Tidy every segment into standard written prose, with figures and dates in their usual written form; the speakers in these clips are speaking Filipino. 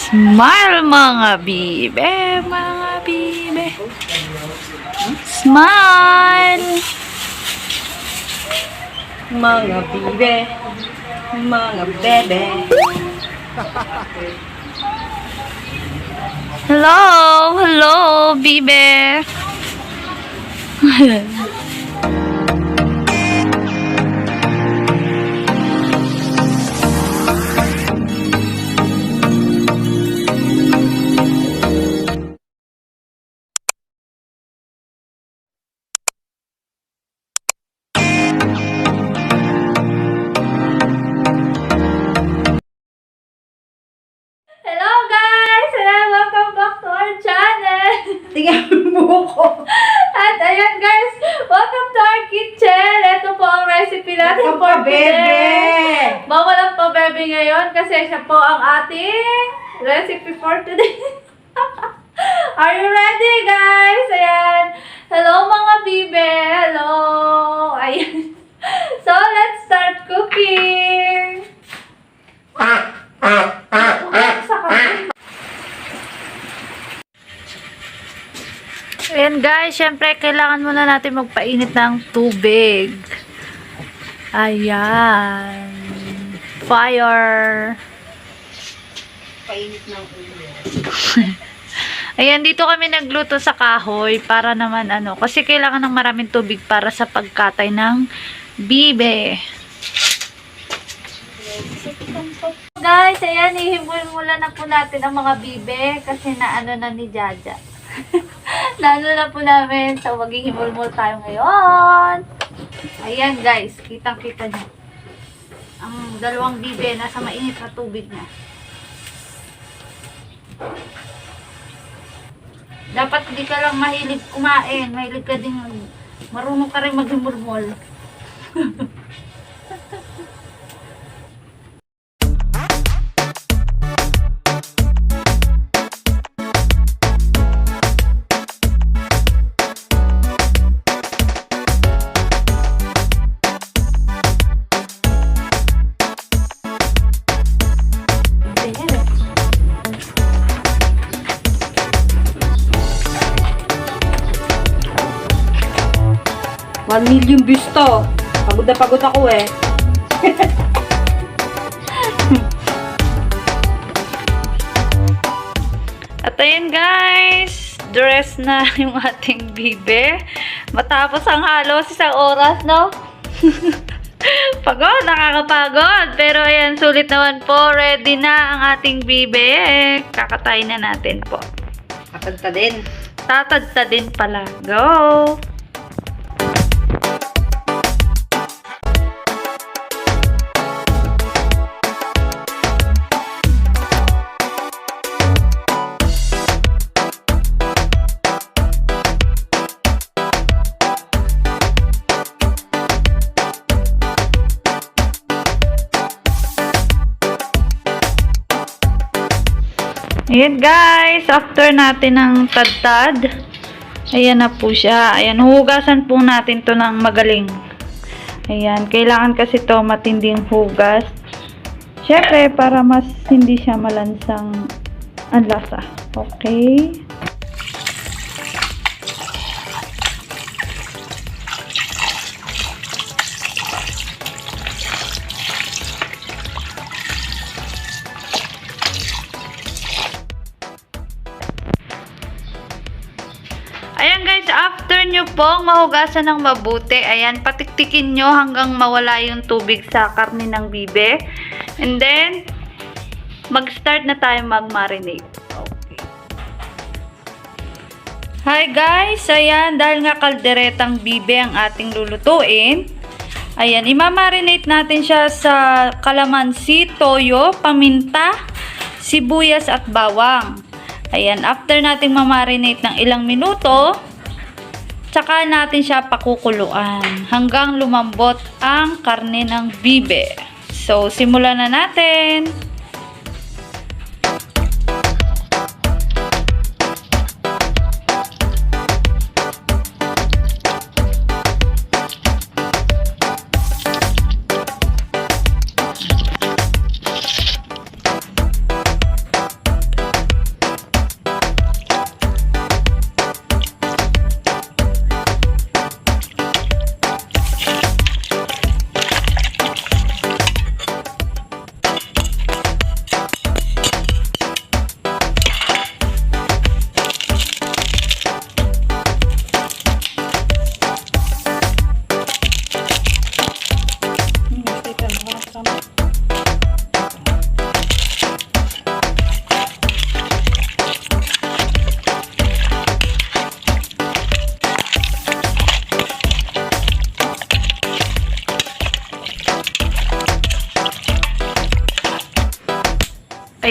Smile mga bibe, mga bibe. Smile. Mga bibe, mga bebe. Hello, hello, bibe. Hello guys! Welcome back to our channel! Tingnan mo ko. At ayan guys, welcome to our kitchen! Ito po ang recipe natin for bebe. today. Bawal ang pa-bebe ngayon kasi siya po ang ating recipe for today. Are you ready guys? Ayan. Hello mga bibe! Hello! Ayan. So let's start cooking! Ayan guys, syempre kailangan muna natin magpainit ng tubig. Ayan. Fire. Painit ng ulo. Ayan, dito kami nagluto sa kahoy para naman kasi kailangan ng maraming tubig para sa pagkatay ng bibe. Guys, ayan, ihimul-mula na po natin ang mga bibe kasi naano na ni Jaja. Naano na po namin. So, maghihimul-mul tayo ngayon. Ayan guys, kitang-kita nyo. Ang dalawang bibe nasa mainit na tubig na. Dapat hindi ka lang mahilig kumain. Mahilig ka din, marunong ka rin maghimul-mul. One million views to. Pagod na pagod ako eh. At ayan guys, dress na yung ating bibe. Matapos ang halos isang oras, no? Pagod, nakakapagod. Pero ayan, sulit naman po. Ready na ang ating bibe. Kakatayin na natin po. Tatadta din. Tatadta din pala. Go! Ayan guys, after natin ng tadtad, ayan na po siya. Ayan, hugasan po natin to ng magaling. Ayan, kailangan kasi to matinding hugas. Syempre, para mas hindi siya malansang ang lasa. Okay. Ayan guys, after nyo pong mahugasan ng mabuti, ayan, patiktikin nyo hanggang mawala yung tubig sa karne ng bibe. And then, mag-start na tayo mag-marinate. Okay. Hi guys, ayan, dahil nga kalderetang bibe ang ating lulutuin, ayan, imamarinate natin siya sa kalamansi, toyo, paminta, sibuyas at bawang. Ayan, after nating mamarinate ng ilang minuto, tsaka natin siya pakukuluan hanggang lumambot ang karne ng bibe. So, simulan na natin.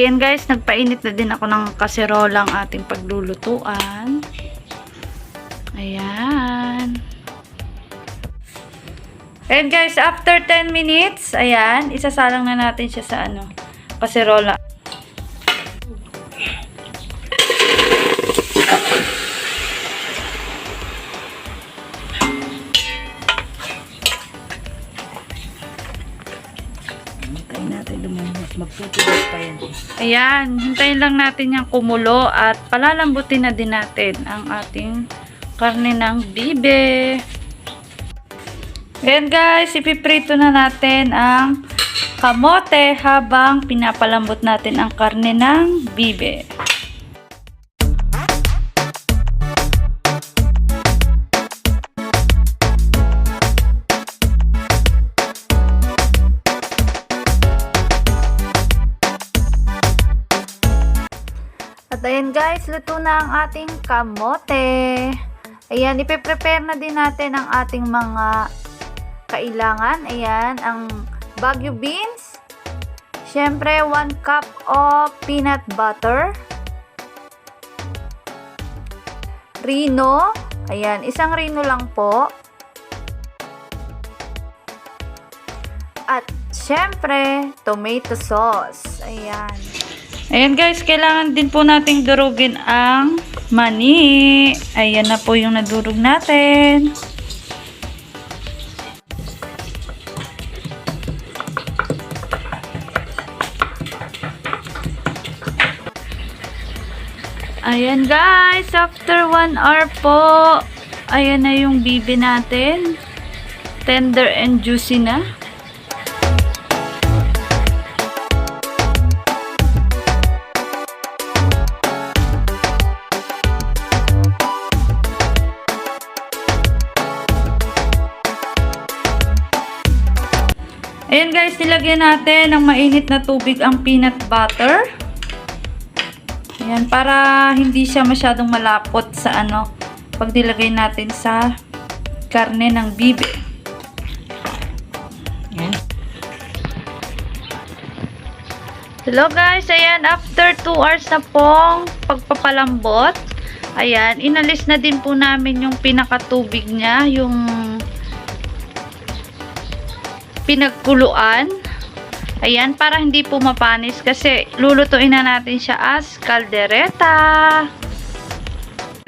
Ayan guys, nagpainit na din ako ng kaserolang ating paglulutuan. Ayan. Ayan guys, after 10 minutes, ayan, isasalang na natin siya sa kaserola. Hintayin natin lumambot. Magtutulog pa yan. Ayan, hintayin lang natin yung kumulo at palalambutin na din natin ang ating karne ng bibe. Ayan guys, ipiprito na natin ang kamote habang pinapalambot natin ang karne ng bibe. At ayan guys, luto na ang ating kamote. Ayan, ipiprepare na din natin ang ating mga kailangan. Ayan, ang Baguio beans. Siyempre, 1 cup of peanut butter. Rino. Ayan, isang rino lang po. At siyempre, tomato sauce. Ayan. Ayan guys, kailangan din po nating durugin ang mani. Ayan na po yung nadurog natin. Ayan guys, after 1 hour po, ayan na yung bibe natin. Tender and juicy na. Ayan guys, nilagyan natin ng mainit na tubig ang peanut butter. Ayan, para hindi siya masyadong malapot sa pag nilagay natin sa karne ng bibe. Ayan. Hello guys, ayan, after 2 hours na pong pagpapalambot, ayan, inalis na din po namin yung pinakatubig niya, yung pinagkuluan. Ayan, para hindi po mapanis kasi lulutuin na natin siya as caldereta.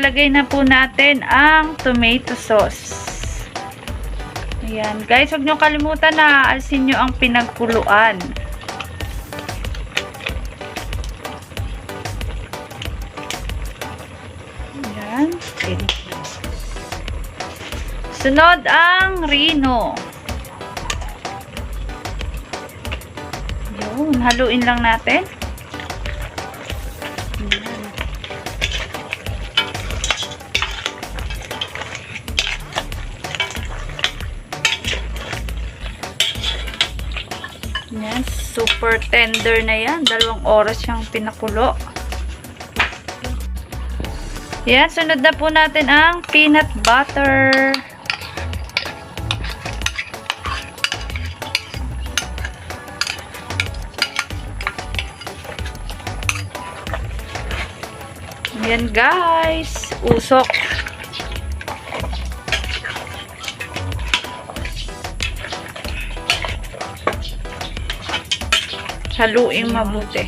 Lagay na po natin ang tomato sauce. Ayan, guys, huwag nyo kalimutan na alsin nyo ang pinagkuluan. Ayan. Sunod ang rino. Haluin lang natin. Yan, super tender na yan. 2 oras siyang pinakulo. Yan, sunod na po natin ang peanut butter. Yan guys, usok. Haluin mabuti.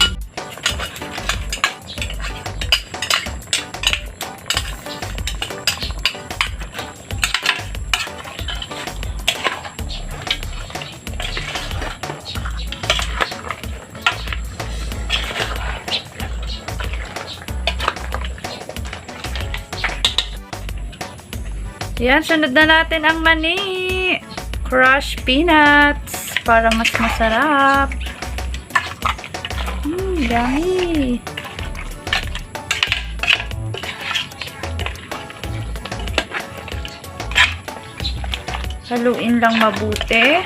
Yan, sunod na natin ang mani. Crushed peanuts para mas masarap. Yummy. Haluin lang mabuti.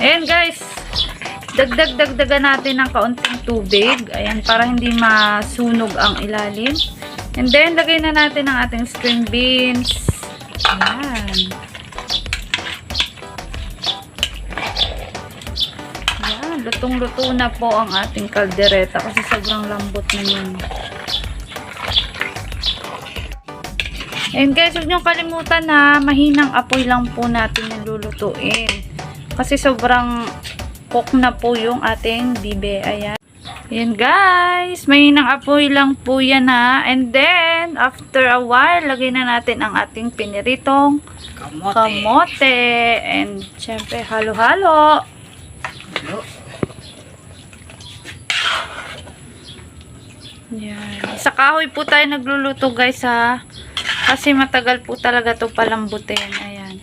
Ayan guys, dagdagan natin ng kaunting tubig. Ayan, para hindi masunog ang ilalim. And then, lagay na natin ang ating string beans. Ayan. Ayan, lutong-luto na po ang ating kaldereta kasi sobrang lambot na yun. And guys, huwag niyong kalimutan na mahinang apoy lang po natin yung lulutuin. Kasi sobrang cook na po yung ating bibe. Ayan. Ayan guys, mahinang apoy lang po yan ha. And then, after a while, lagay na natin ang ating piniritong kamote. And syempre, halo-halo. Ayan. Sa kahoy po tayo nagluluto guys ha. Kasi matagal po talaga to palambutin. Ayan.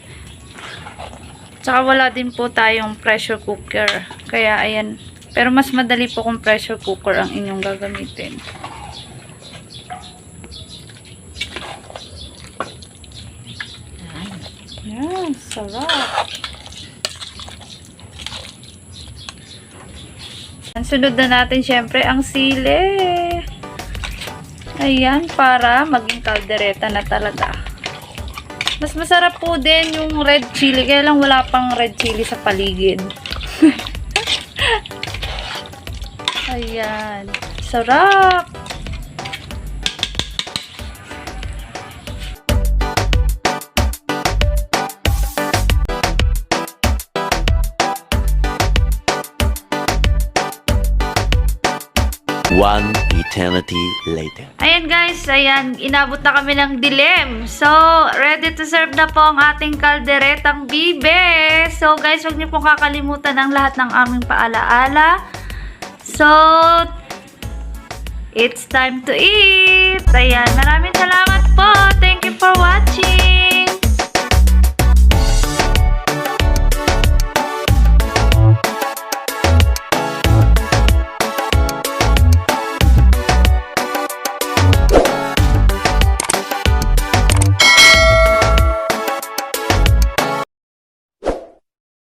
Tsaka wala din po tayong pressure cooker. Kaya ayan. Pero mas madali po kung pressure cooker ang inyong gagamitin. Ayan. Sarap. Sunod na natin syempre ang sili. Ayan, para maging kaldereta na talaga. Mas masarap po din yung red chili. Kaya lang wala pang red chili sa paligid. Ayan. Sarap! One eternity later. Ayan guys, ayan, inabot na kami ng dilim. So, ready to serve na po ang ating kalderetang bibe. So guys, huwag niyo pong kakalimutan ang lahat ng aming paalaala. So, it's time to eat. Ayan, maraming salamat po. Thank you for watching.